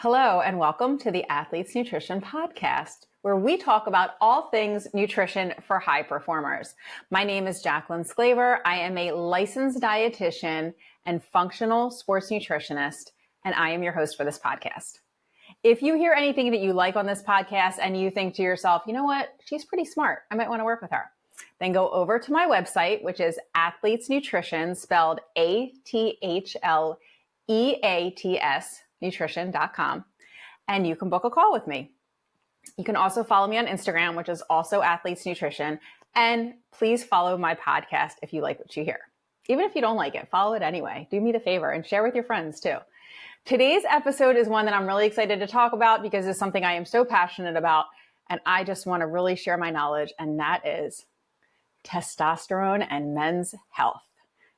Hello, and welcome to the Athletes Nutrition Podcast, where we talk about all things nutrition for high performers. My name is Jaclyn Sklaver. I am a licensed dietitian and functional sports nutritionist, and I am your host for this podcast. If you hear anything that you like on this podcast and you think to yourself, you know what, she's pretty smart, I might want to work with her, then go over to my website, which is Athletes Nutrition, spelled ATHLEATS, nutrition.com, and you can book a call with me. You can also follow me on Instagram, which is also Athletes Nutrition, and please follow my podcast if you like what you hear. Even if you don't like it, follow it anyway. Do me the favor and share with your friends too. Today's episode is one that I'm really excited to talk about because it's something I am so passionate about, and I just want to really share my knowledge, and that is testosterone and men's health.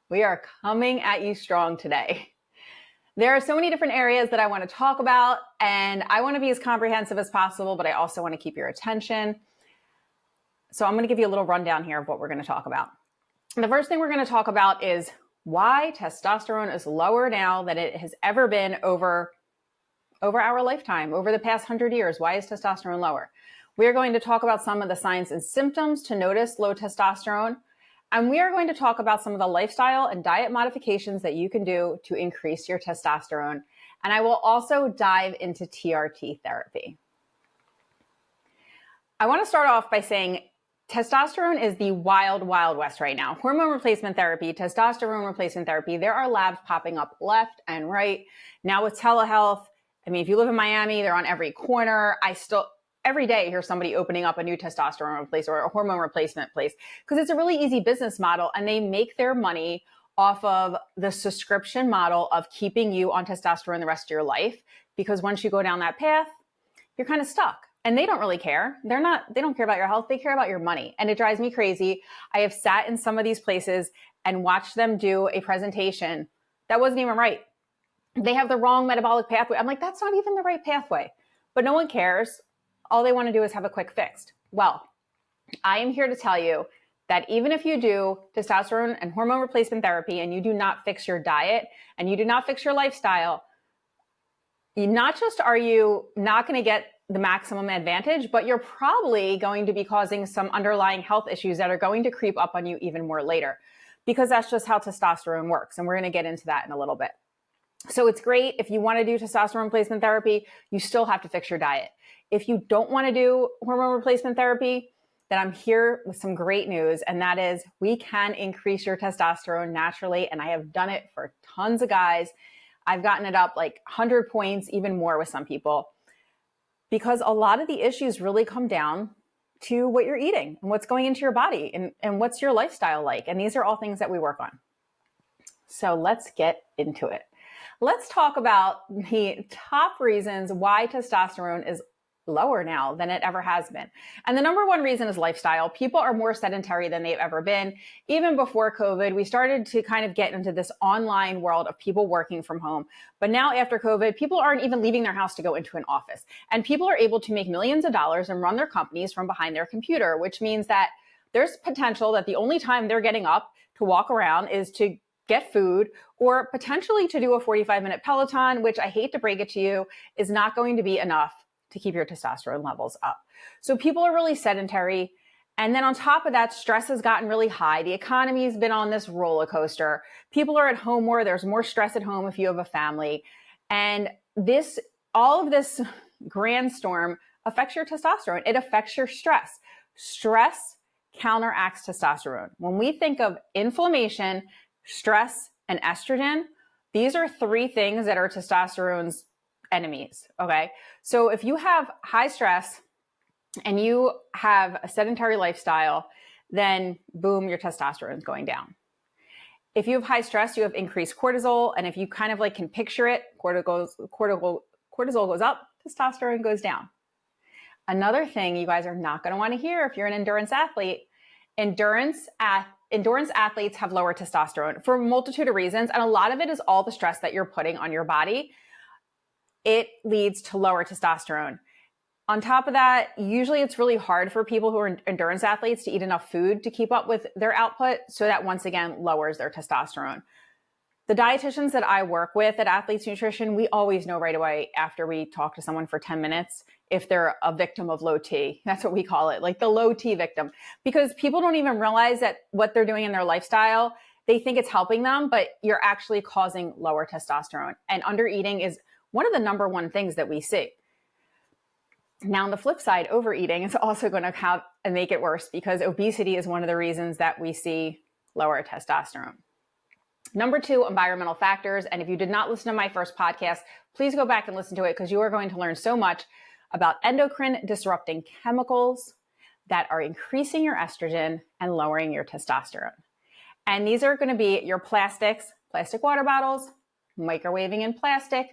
We are coming at you strong today. There are so many different areas that I want to talk about, and I want to be as comprehensive as possible, but I also want to keep your attention. So I'm going to give you a little rundown here of what we're going to talk about. The first thing we're going to talk about is why testosterone is lower now than it has ever been over our lifetime, over the past 100 years. Why is testosterone lower? We are going to talk about some of the signs and symptoms to notice low testosterone. And we are going to talk about some of the lifestyle and diet modifications that you can do to increase your testosterone. And I will also dive into TRT therapy. I want to start off by saying testosterone is the wild, wild west right now. Hormone replacement therapy, testosterone replacement therapy, there are labs popping up left and right. Now with telehealth, I mean, if you live in Miami, they're on every corner. Every day I hear somebody opening up a new testosterone place or a hormone replacement place because it's a really easy business model, and they make their money off of the subscription model of keeping you on testosterone the rest of your life, because once you go down that path, you're kind of stuck. And they don't really care. They don't care about your health. They care about your money. And it drives me crazy. I have sat in some of these places and watched them do a presentation that wasn't even right. They have the wrong metabolic pathway. I'm like, that's not even the right pathway. But no one cares. All they want to do is have a quick fix. Well, I am here to tell you that even if you do testosterone and hormone replacement therapy and you do not fix your diet and you do not fix your lifestyle, not just are you not going to get the maximum advantage, but you're probably going to be causing some underlying health issues that are going to creep up on you even more later, because that's just how testosterone works. And we're going to get into that in a little bit. So it's great if you want to do testosterone replacement therapy, you still have to fix your diet. If you don't want to do hormone replacement therapy, then I'm here with some great news, and that is we can increase your testosterone naturally, and I have done it for tons of guys. I've gotten it up like 100 points, even more with some people, because a lot of the issues really come down to what you're eating and what's going into your body and what's your lifestyle like, and these are all things that we work on. So let's get into it. Let's talk about the top reasons why testosterone is lower now than it ever has been. And the number one reason is lifestyle. People are more sedentary than they've ever been. Even before COVID, we started to kind of get into this online world of people working from home. But now after COVID, people aren't even leaving their house to go into an office. And people are able to make millions of dollars and run their companies from behind their computer, which means that there's potential that the only time they're getting up to walk around is to get food, or potentially to do a 45-minute Peloton, which I hate to break it to you, is not going to be enough to keep your testosterone levels up. So people are really sedentary. And then on top of that, stress has gotten really high. The economy has been on this roller coaster. People are at home more. There's more stress at home if you have a family. And all of this grand storm affects your testosterone. It affects your stress. Stress counteracts testosterone. When we think of inflammation, stress, and estrogen, these are three things that are testosterone's enemies, okay? So if you have high stress and you have a sedentary lifestyle, then boom, your testosterone is going down. If you have high stress, you have increased cortisol. And if you kind of like can picture it, cortisol goes up, testosterone goes down. Another thing you guys are not going to want to hear if you're an endurance athlete, endurance athletes have lower testosterone for a multitude of reasons. And a lot of it is all the stress that you're putting on your body. It leads to lower testosterone. On top of that, usually it's really hard for people who are endurance athletes to eat enough food to keep up with their output. So that once again lowers their testosterone. The dietitians that I work with at Athletes Nutrition, we always know right away after we talk to someone for 10 minutes if they're a victim of low T. That's what we call it, like the low T victim, because people don't even realize that what they're doing in their lifestyle, they think it's helping them, but you're actually causing lower testosterone. And undereating is one of the number one things that we see. Now, on the flip side, overeating is also going to have and make it worse, because obesity is one of the reasons that we see lower testosterone. Number 2, environmental factors. And if you did not listen to my first podcast, please go back and listen to it, because you are going to learn so much about endocrine disrupting chemicals that are increasing your estrogen and lowering your testosterone. And these are going to be your plastics, plastic water bottles, microwaving in plastic,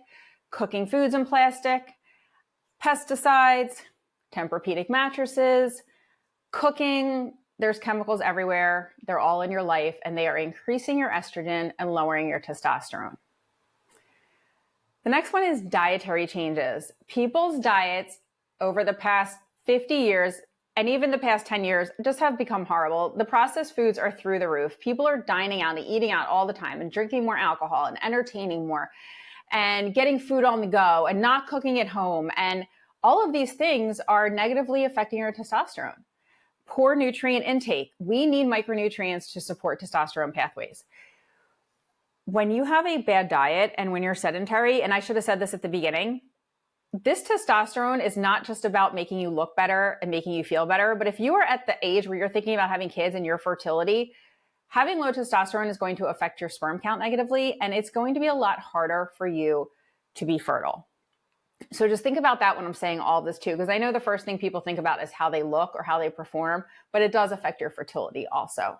cooking foods in plastic, pesticides, Tempur-Pedic mattresses, cooking. There's chemicals everywhere. They're all in your life, and they are increasing your estrogen and lowering your testosterone. The next one is dietary changes. People's diets over the past 50 years and even the past 10 years just have become horrible. The processed foods are through the roof. People are dining out and eating out all the time and drinking more alcohol and entertaining more and getting food on the go and not cooking at home. And all of these things are negatively affecting your testosterone. Poor nutrient intake. We need micronutrients to support testosterone pathways. When you have a bad diet and when you're sedentary, and I should have said this at the beginning, this testosterone is not just about making you look better and making you feel better, but if you are at the age where you're thinking about having kids and your fertility, having low testosterone is going to affect your sperm count negatively, and it's going to be a lot harder for you to be fertile. So just think about that when I'm saying all this too, because I know the first thing people think about is how they look or how they perform, but it does affect your fertility also.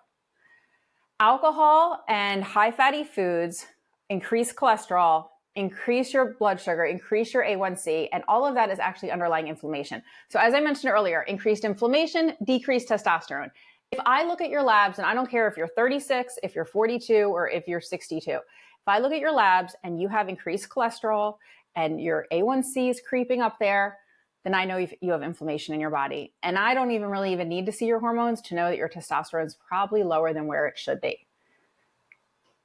Alcohol and high fatty foods increase cholesterol, increase your blood sugar, increase your A1C, and all of that is actually underlying inflammation. So as I mentioned earlier, increased inflammation, decreased testosterone. If I look at your labs, and I don't care if you're 36, if you're 42, or if you're 62, if I look at your labs and you have increased cholesterol and your A1C is creeping up there, then I know you have inflammation in your body. And I don't even need to see your hormones to know that your testosterone is probably lower than where it should be.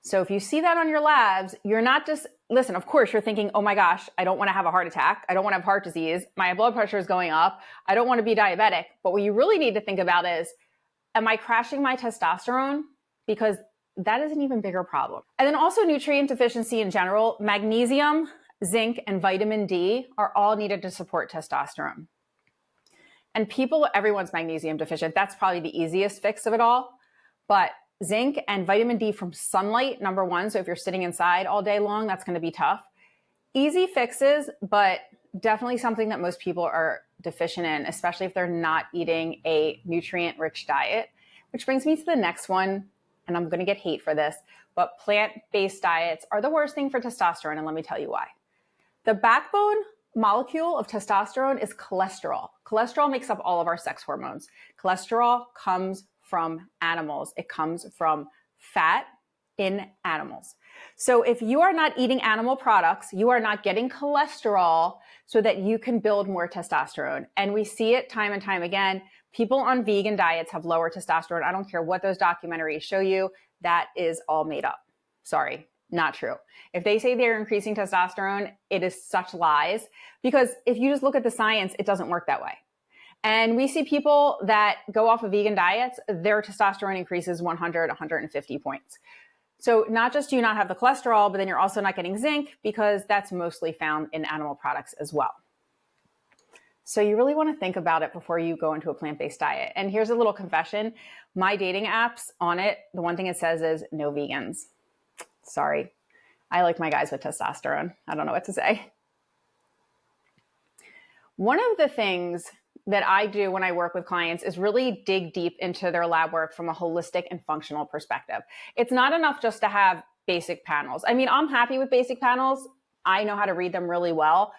So if you see that on your labs, you're not just, listen, of course you're thinking, oh my gosh, I don't want to have a heart attack. I don't want to have heart disease. My blood pressure is going up. I don't want to be diabetic. But what you really need to think about is, am I crashing my testosterone? Because that is an even bigger problem. And then also nutrient deficiency in general, magnesium, zinc, and vitamin D are all needed to support testosterone. And everyone's magnesium deficient. That's probably the easiest fix of it all. But zinc and vitamin D from sunlight, number one. So if you're sitting inside all day long, that's going to be tough. Easy fixes, but definitely something that most people are deficient in, especially if they're not eating a nutrient-rich diet. Which brings me to the next one, and I'm going to get hate for this, but plant-based diets are the worst thing for testosterone, and let me tell you why. The backbone molecule of testosterone is cholesterol. Cholesterol makes up all of our sex hormones. Cholesterol comes from animals. It comes from fat in animals. So if you are not eating animal products, you are not getting cholesterol so that you can build more testosterone. And we see it time and time again. People on vegan diets have lower testosterone. I don't care what those documentaries show you. That is all made up. Sorry, not true. If they say they're increasing testosterone, it is such lies, because if you just look at the science, it doesn't work that way. And we see people that go off of vegan diets, their testosterone increases 100, 150 points. So not just do you not have the cholesterol, but then you're also not getting zinc, because that's mostly found in animal products as well. So you really want to think about it before you go into a plant-based diet. And here's a little confession. My dating apps on it, the one thing it says is no vegans. Sorry. I like my guys with testosterone. I don't know what to say. One of the things that I do when I work with clients is really dig deep into their lab work from a holistic and functional perspective. It's not enough just to have basic panels. I mean, I'm happy with basic panels. I know how to read them really well,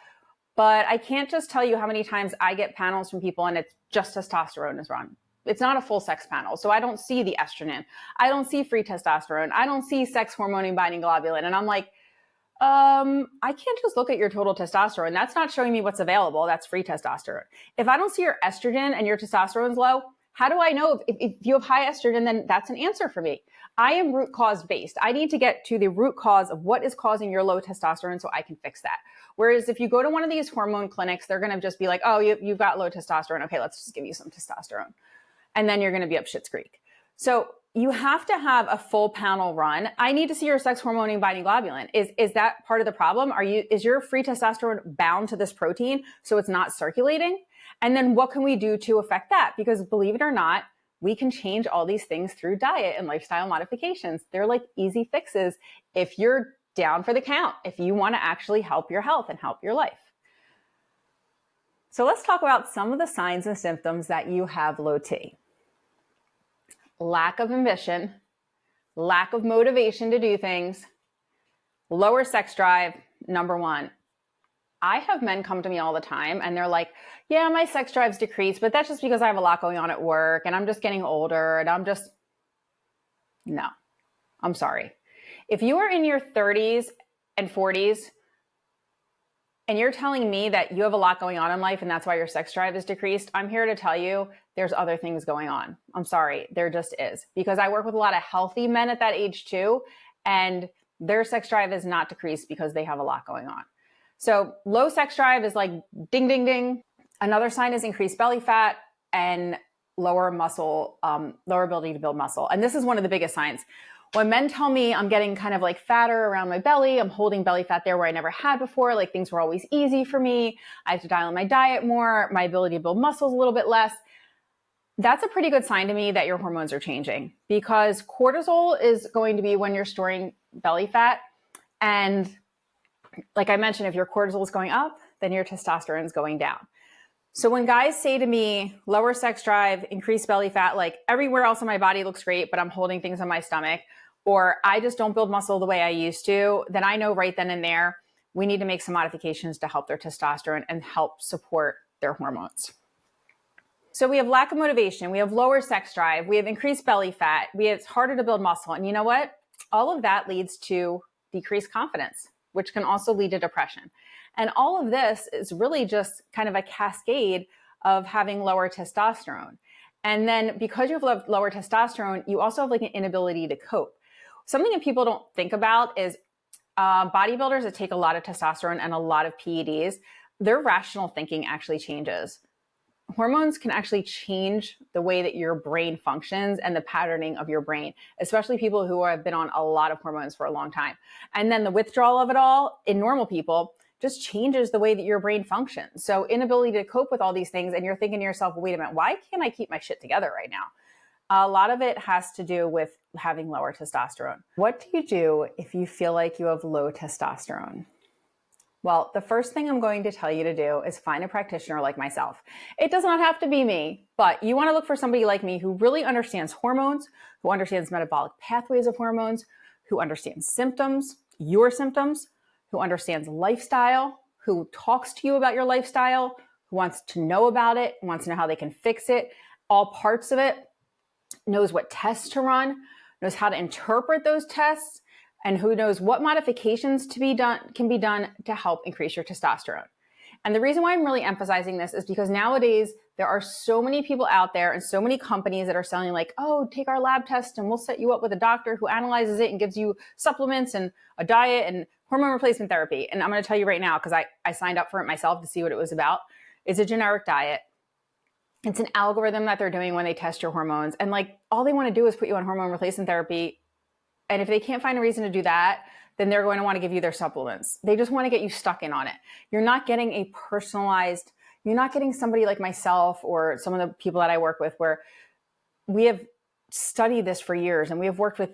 but I can't just tell you how many times I get panels from people and it's just testosterone is run. It's not a full sex panel. So I don't see the estrogen. I don't see free testosterone. I don't see sex hormone binding globulin. And I'm like, I can't just look at your total testosterone. That's not showing me what's available. That's free testosterone. If I don't see your estrogen and your testosterone's low, how do I know if you have high estrogen, then that's an answer for me. I am root cause based. I need to get to the root cause of what is causing your low testosterone so I can fix that. Whereas if you go to one of these hormone clinics, they're going to just be like, oh, you've got low testosterone. Okay, let's just give you some testosterone. And then you're going to be up Schitt's Creek. So you have to have a full panel run. I need to see your sex hormone binding globulin. Is that part of the problem? Is your free testosterone bound to this protein so it's not circulating? And then what can we do to affect that? Because believe it or not, we can change all these things through diet and lifestyle modifications. They're like easy fixes if you're down for the count, if you want to actually help your health and help your life. So let's talk about some of the signs and symptoms that you have low T. Lack of ambition, lack of motivation to do things, lower sex drive, number one. I have men come to me all the time and they're like, yeah, my sex drive's decreased, but that's just because I have a lot going on at work and I'm just getting older and no, I'm sorry. If you are in your 30s and 40s and you're telling me that you have a lot going on in life and that's why your sex drive is decreased, I'm here to tell you there's other things going on. I'm sorry, there just is. Because I work with a lot of healthy men at that age too, and their sex drive is not decreased because they have a lot going on. So low sex drive is like ding, ding, ding. Another sign is increased belly fat and lower muscle, lower ability to build muscle. And this is one of the biggest signs. When men tell me I'm getting kind of like fatter around my belly, I'm holding belly fat there where I never had before, like things were always easy for me, I have to dial in my diet more, my ability to build muscle is a little bit less, that's a pretty good sign to me that your hormones are changing, because cortisol is going to be when you're storing belly fat. And like I mentioned, if your cortisol is going up, then your testosterone is going down. So when guys say to me, lower sex drive, increased belly fat, like everywhere else in my body looks great, but I'm holding things on my stomach, or I just don't build muscle the way I used to, then I know right then and there, we need to make some modifications to help their testosterone and help support their hormones. So we have lack of motivation, we have lower sex drive, we have increased belly fat, it's harder to build muscle. And you know what? All of that leads to decreased confidence, which can also lead to depression. And all of this is really just kind of a cascade of having lower testosterone. And then because you have lower testosterone, you also have like an inability to cope. Something that people don't think about is bodybuilders that take a lot of testosterone and a lot of PEDs, their rational thinking actually changes. Hormones can actually change the way that your brain functions and the patterning of your brain, especially people who have been on a lot of hormones for a long time. And then the withdrawal of it all in normal people just changes the way that your brain functions. So inability to cope with all these things, and you're thinking to yourself, wait a minute, why can't I keep my shit together right now? A lot of it has to do with having lower testosterone. What do you do if you feel like you have low testosterone? Well, the first thing I'm going to tell you to do is find a practitioner like myself. It does not have to be me, but you want to look for somebody like me who really understands hormones, who understands metabolic pathways of hormones, who understands symptoms, your symptoms, who understands lifestyle, who talks to you about your lifestyle, who wants to know about it, wants to know how they can fix it, all parts of it, knows what tests to run, knows how to interpret those tests, and who knows what modifications can be done to help increase your testosterone. And the reason why I'm really emphasizing this is because nowadays there are so many people out there and so many companies that are selling like, oh, take our lab test and we'll set you up with a doctor who analyzes it and gives you supplements and a diet and hormone replacement therapy. And I'm going to tell you right now, because I signed up for it myself to see what it was about. It's a generic diet. It's an algorithm that they're doing when they test your hormones. And like all they want to do is put you on hormone replacement therapy. And if they can't find a reason to do that, then they're going to want to give you their supplements. They just want to get you stuck in on it. You're not getting a personalized, you're not getting somebody like myself or some of the people that I work with where we have studied this for years and we have worked with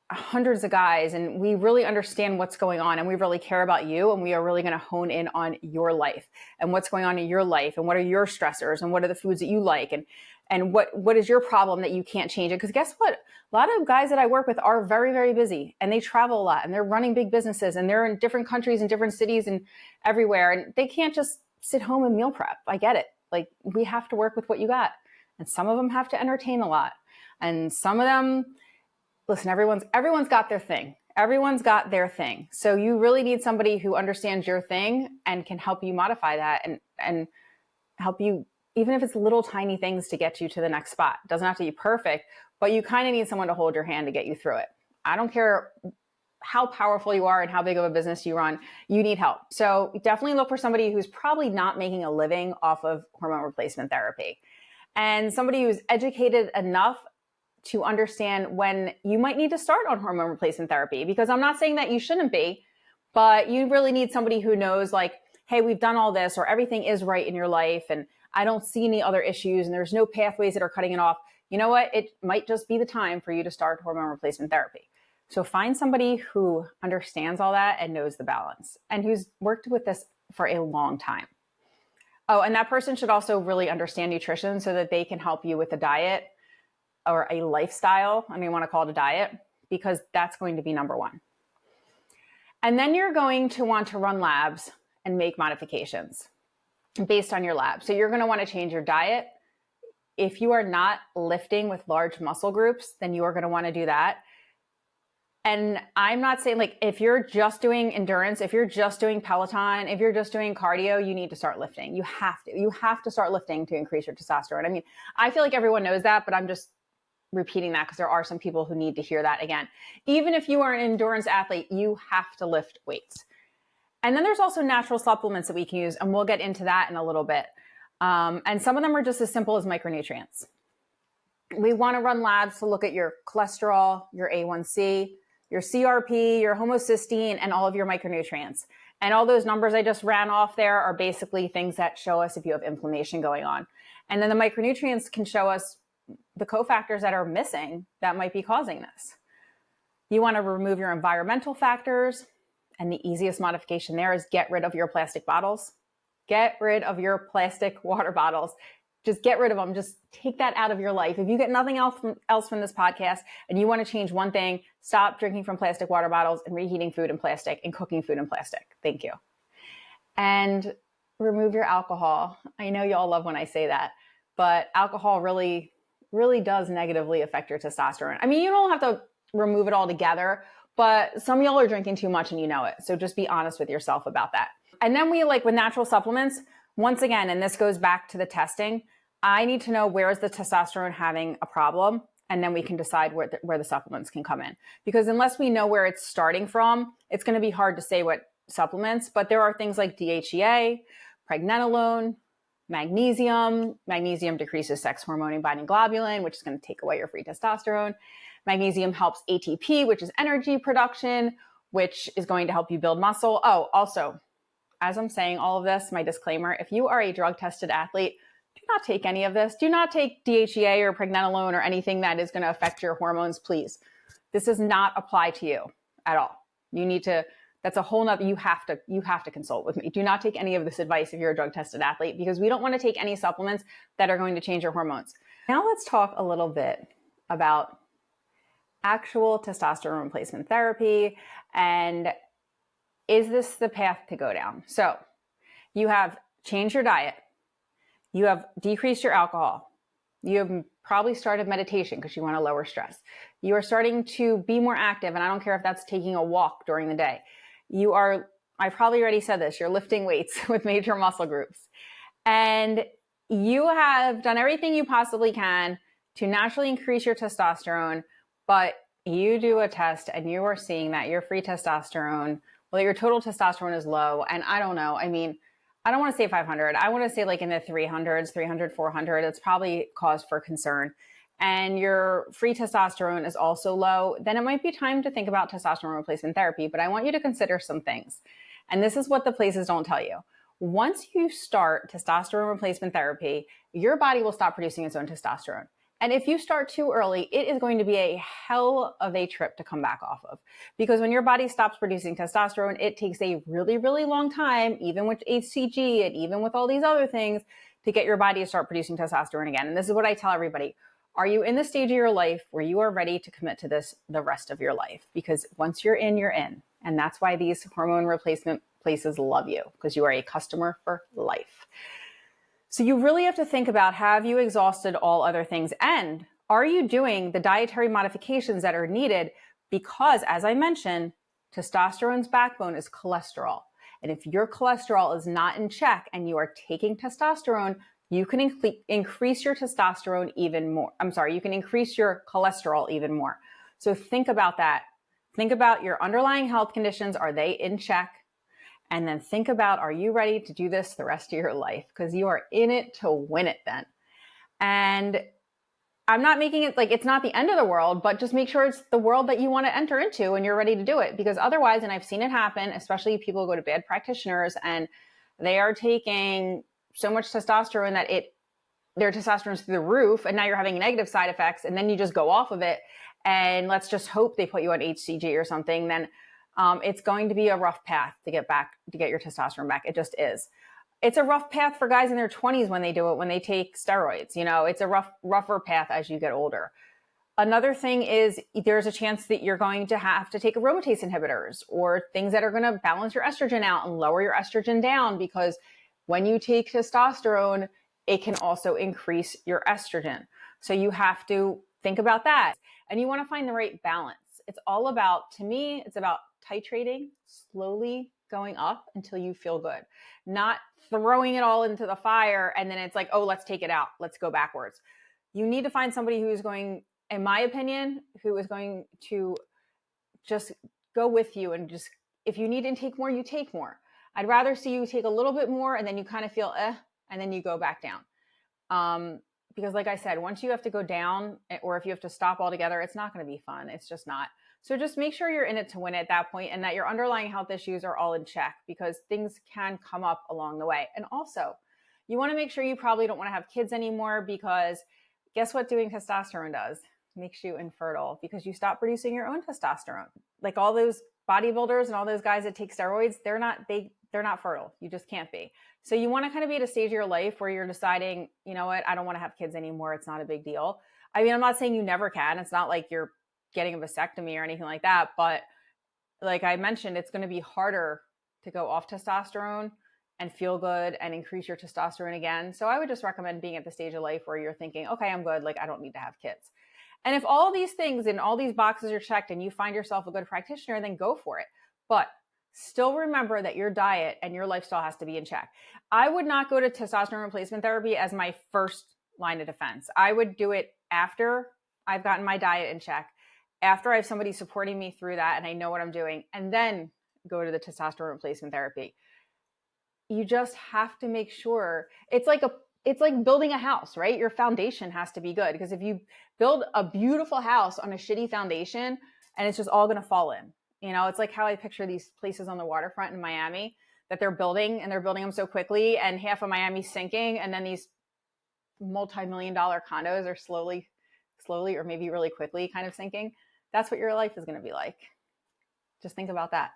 hundreds of guys and we really understand what's going on and we really care about you and we are really going to hone in on your life and what's going on in your life and what are your stressors and what are the foods that you like and what is your problem that you can't change it. Because guess what? A lot of guys that I work with are very, very busy and they travel a lot and they're running big businesses and they're in different countries and different cities and everywhere. And they can't just sit home and meal prep. I get it. Like we have to work with what you got. And some of them have to entertain a lot. And some of them, listen, everyone's got their thing. Everyone's got their thing. So you really need somebody who understands your thing and can help you modify that and help you, even if it's little tiny things to get you to the next spot. It doesn't have to be perfect, but you kind of need someone to hold your hand to get you through it. I don't care how powerful you are and how big of a business you run, you need help. So definitely look for somebody who's probably not making a living off of hormone replacement therapy, and somebody who's educated enough to understand when you might need to start on hormone replacement therapy. Because I'm not saying that you shouldn't be, but you really need somebody who knows, like, hey, we've done all this, or everything is right in your life and I don't see any other issues and there's no pathways that are cutting it off. You know what? It might just be the time for you to start hormone replacement therapy. So find somebody who understands all that and knows the balance and who's worked with this for a long time. Oh, and that person should also really understand nutrition so that they can help you with a diet or a lifestyle. I mean, want to call it a diet, because that's going to be number one. And then you're going to want to run labs and make modifications based on your lab. So you're going to want to change your diet. If you are not lifting with large muscle groups, then you are going to want to do that. And I'm not saying, like, if you're just doing endurance, if you're just doing Peloton, if you're just doing cardio, you need to start lifting. You have to start lifting to increase your testosterone. I mean, I feel like everyone knows that, but I'm just repeating that because there are some people who need to hear that again. Even if you are an endurance athlete, you have to lift weights. And then there's also natural supplements that we can use, and we'll get into that in a little bit. And some of them are just as simple as micronutrients. We want to run labs to look at your cholesterol, your A1C, your CRP, your homocysteine, and all of your micronutrients. And all those numbers I just ran off there are basically things that show us if you have inflammation going on. And then the micronutrients can show us the cofactors that are missing that might be causing this. You want to remove your environmental factors, and the easiest modification there is get rid of your plastic bottles. Get rid of your plastic water bottles. Just get rid of them. Just take that out of your life. If you get nothing else from this podcast and you want to change one thing, stop drinking from plastic water bottles and reheating food in plastic and cooking food in plastic. Thank you. And remove your alcohol. I know y'all love when I say that, but alcohol really does negatively affect your testosterone. I mean, you don't have to remove it altogether, but some of y'all are drinking too much and you know it. So just be honest with yourself about that. And then with natural supplements, once again, and this goes back to the testing, I need to know where is the testosterone having a problem, and then we can decide where the supplements can come in. Because unless we know where it's starting from, it's going to be hard to say what supplements, but there are things like DHEA, pregnenolone, magnesium. Magnesium decreases sex hormone binding globulin, which is going to take away your free testosterone. Magnesium helps ATP, which is energy production, which is going to help you build muscle. Oh, also, as I'm saying all of this, my disclaimer, if you are a drug-tested athlete, do not take any of this. Do not take DHEA or pregnenolone or anything that is going to affect your hormones, please. This does not apply to you at all. You need to, that's a whole nother, you have to consult with me. Do not take any of this advice if you're a drug-tested athlete, because we don't want to take any supplements that are going to change your hormones. Now let's talk a little bit about actual testosterone replacement therapy, and is this the path to go down? So you have changed your diet. You have decreased your alcohol. You have probably started meditation because you want to lower stress. You are starting to be more active, and I don't care if that's taking a walk during the day. I probably already said this, you're lifting weights with major muscle groups. And you have done everything you possibly can to naturally increase your testosterone, but you do a test and you are seeing that your free testosterone, well, your total testosterone is low. And I don't know. I mean, I don't want to say 500. I want to say like in the 300s, 300, 400. It's probably cause for concern. And your free testosterone is also low. Then it might be time to think about testosterone replacement therapy. But I want you to consider some things. And this is what the places don't tell you. Once you start testosterone replacement therapy, your body will stop producing its own testosterone. And if you start too early, it is going to be a hell of a trip to come back off of. Because when your body stops producing testosterone, it takes a really, really long time, even with HCG and even with all these other things, to get your body to start producing testosterone again. And this is what I tell everybody. Are you in the stage of your life where you are ready to commit to this the rest of your life? Because once you're in, you're in. And that's why these hormone replacement places love you, because you are a customer for life. So you really have to think about, have you exhausted all other things? And are you doing the dietary modifications that are needed? Because as I mentioned, testosterone's backbone is cholesterol. And if your cholesterol is not in check and you are taking testosterone, you can increase your testosterone even more. You can increase your cholesterol even more. So think about that Think about your underlying health conditions. Are they in check? And then think about, are you ready to do this the rest of your life? Because you are in it to win it then. And I'm not making it like it's not the end of the world, but just make sure it's the world that you want to enter into and you're ready to do it. Because otherwise, and I've seen it happen, especially people go to bad practitioners and they are taking so much testosterone that their testosterone's through the roof, and now you're having negative side effects, and then you just go off of it. And let's just hope they put you on HCG or something. Then it's going to be a rough path to get your testosterone back. It just is. It's a rough path for guys in their 20s when they do it, when they take steroids. It's a rougher path as you get older. Another thing is there's a chance that you're going to have to take aromatase inhibitors or things that are going to balance your estrogen out and lower your estrogen down, because when you take testosterone, it can also increase your estrogen. So you have to think about that. And you want to find the right balance. To me, it's about titrating, slowly going up until you feel good, not throwing it all into the fire. And then it's like, oh, let's take it out. Let's go backwards. You need to find somebody who is going, in my opinion, who is going to just go with you. And just, if you need to take more, you take more. I'd rather see you take a little bit more and then you kind of feel, and then you go back down. Because like I said, once you have to go down, or if you have to stop altogether, it's not going to be fun. It's just not. So just make sure you're in it to win it at that point, and that your underlying health issues are all in check, because things can come up along the way. And also, you want to make sure you probably don't want to have kids anymore, because guess what doing testosterone does? It makes you infertile, because you stop producing your own testosterone. Like all those bodybuilders and all those guys that take steroids, they're not fertile. You just can't be. So you want to kind of be at a stage of your life where you're deciding, you know what, I don't want to have kids anymore. It's not a big deal. I mean, I'm not saying you never can. It's not like you're getting a vasectomy or anything like that. But like I mentioned, it's going to be harder to go off testosterone and feel good and increase your testosterone again. So I would just recommend being at the stage of life where you're thinking, okay, I'm good. Like I don't need to have kids. And if all these things and all these boxes are checked and you find yourself a good practitioner, then go for it. But still remember that your diet and your lifestyle has to be in check. I would not go to testosterone replacement therapy as my first line of defense. I would do it after I've gotten my diet in check, after I have somebody supporting me through that and I know what I'm doing, and then go to the testosterone replacement therapy. You just have to make sure it's like building a house, right? Your foundation has to be good, because if you build a beautiful house on a shitty foundation and it's just all going to fall in. It's like how I picture these places on the waterfront in Miami that they're building, and they're building them so quickly, and half of Miami's sinking, and then these multi-million-dollar condos are slowly, or maybe really quickly kind of sinking. That's what your life is going to be like. Just think about that.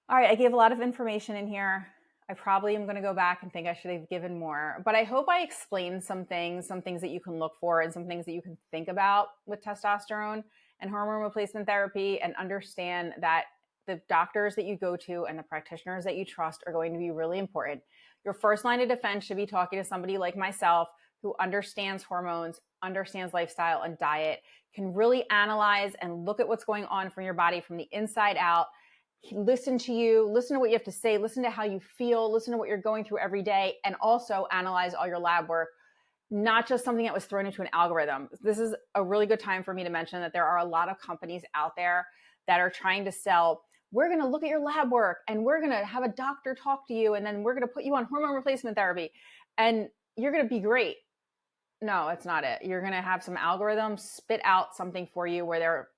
All right, I gave a lot of information in here. I probably am going to go back and think I should have given more, but I hope I explained some things that you can look for and some things that you can think about with testosterone and hormone replacement therapy, and understand that the doctors that you go to and the practitioners that you trust are going to be really important. Your first line of defense should be talking to somebody like myself who understands hormones, understands lifestyle and diet, can really analyze and look at what's going on from your body from the inside out. Listen to you, listen to what you have to say, listen to how you feel, listen to what you're going through every day, and also analyze all your lab work, not just something that was thrown into an algorithm. This is a really good time for me to mention that there are a lot of companies out there that are trying to sell, we're going to look at your lab work and we're going to have a doctor talk to you, and then we're going to put you on hormone replacement therapy and you're going to be great. No, it's not it. You're going to have some algorithms spit out something for you where their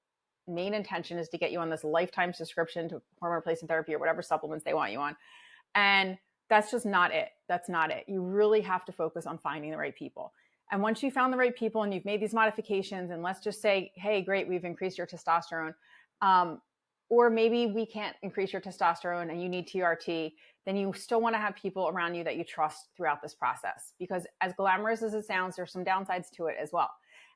main intention is to get you on this lifetime subscription to hormone replacement therapy or whatever supplements they want you on. And that's just not it. That's not it. You really have to focus on finding the right people. And once you found the right people and you've made these modifications, and let's just say, hey, great, we've increased your testosterone, or maybe we can't increase your testosterone and you need TRT, then you still want to have people around you that you trust throughout this process. Because as glamorous as it sounds, there's some downsides to it as well.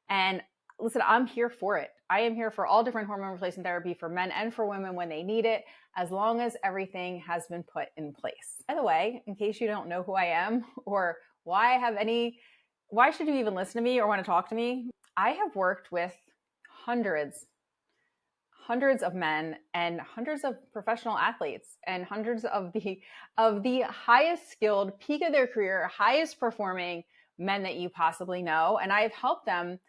And listen, I'm here for it. I am here for all different hormone replacement therapy for men and for women when they need it, as long as everything has been put in place. By the way, in case you don't know who I am or why should you even listen to me or want to talk to me? I have worked with hundreds of men and hundreds of professional athletes and hundreds of the highest skilled, peak of their career, highest performing men that you possibly know. And I've helped them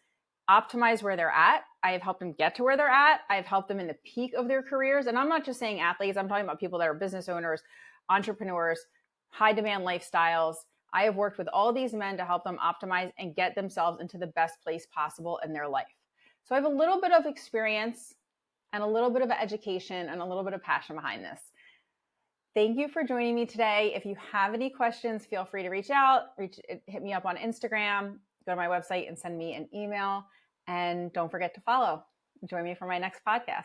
optimize where they're at. I have helped them get to where they're at. I've helped them in the peak of their careers. And I'm not just saying athletes, I'm talking about people that are business owners, entrepreneurs, high demand lifestyles. I have worked with all these men to help them optimize and get themselves into the best place possible in their life. So I have a little bit of experience and a little bit of education and a little bit of passion behind this. Thank you for joining me today. If you have any questions, feel free to reach out, hit me up on Instagram, go to my website and send me an email. And don't forget to follow. Join me for my next podcast.